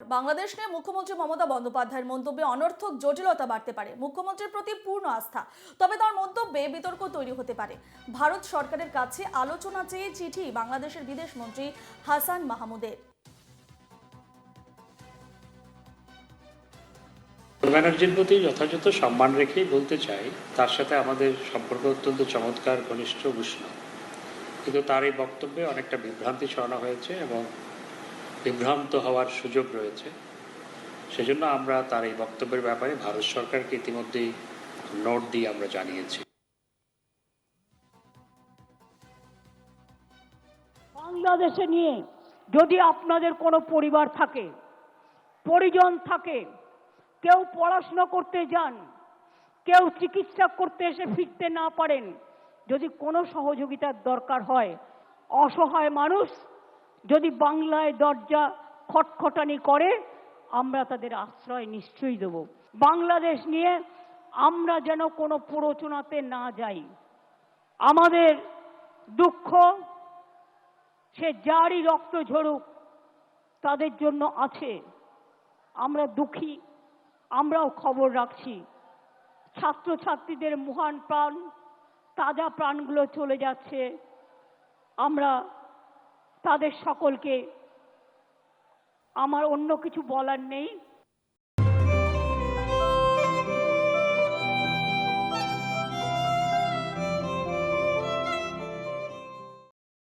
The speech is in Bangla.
বাংলাদেশ নিয়ে মুখ্যমন্ত্রী মমতা বন্দ্যোপাধ্যায়ের মন্তব্যে অনর্থক জটিলতা বাড়তে পারে। মুখ্যমন্ত্রীর প্রতি পূর্ণ আস্থা, তবে তার মন্তব্যে বিতর্ক তৈরি হতে পারে। ভারত সরকারের কাছে আলোচনা চেয়ে চিঠি বাংলাদেশের বিদেশ মন্ত্রী হাসান মাহমুদের। ব্যানার্জির প্রতি যথাযথ সম্মান রেখেই বলতে চাই, তার সাথে আমাদের সম্পর্ক অত্যন্ত চমৎকার, ঘনিষ্ঠ, উষ্ণ। কিন্তু তার এই বক্তব্যে অনেকটা বিভ্রান্তি ছড়ানো হয়েছে এবং বিভ্রান্ত হওয়ার সুযোগ রয়েছে। সেজন্য আমরা তার এই বক্তব্যের ব্যাপারে ভারত সরকারকে ইতিমধ্যেই নোট দিয়ে আমরা জানিয়েছি। বাংলাদেশে নিয়ে যদি আপনাদের কোনো পরিবার থাকে, পরিজন থাকে, কেউ পড়াশোনা করতে যান, কেউ চিকিৎসা করতে এসে ফিরতে না পারেন, যদি কোনো সহযোগিতার দরকার হয়, অসহায় মানুষ যদি বাংলায় দরজা খটখটানি করে, আমরা তাদের আশ্রয় নিশ্চয়ই দেব। বাংলাদেশ নিয়ে আমরা যেন কোনো প্ররোচনাতে না যাই। আমাদের দুঃখ সে যারই রক্ত ঝরুক, তাদের জন্য আছে। আমরা দুঃখী, আমরাও খবর রাখছি। ছাত্রছাত্রীদের মহান প্রাণ, তাজা প্রাণগুলো চলে যাচ্ছে। আমরা তাদের সকলকে, আমার অন্য কিছু বলার নেই।